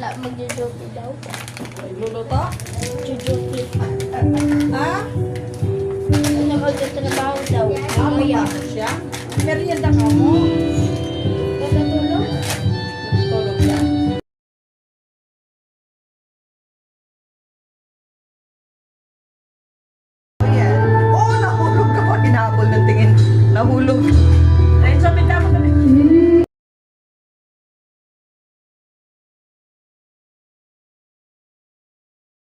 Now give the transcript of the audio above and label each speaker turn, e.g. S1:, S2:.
S1: Magjo-joke daw.
S2: Luluto?
S1: Jojoki.
S2: Ha?
S1: Ano magtatrabaho daw? Mamaya.
S2: Magpapasok siya? Merienda ka mo?
S1: Katulong?
S2: Tulog siya. Ayan. Oo, nahulog ka pa. Hinabol ng tingin. Nahulog.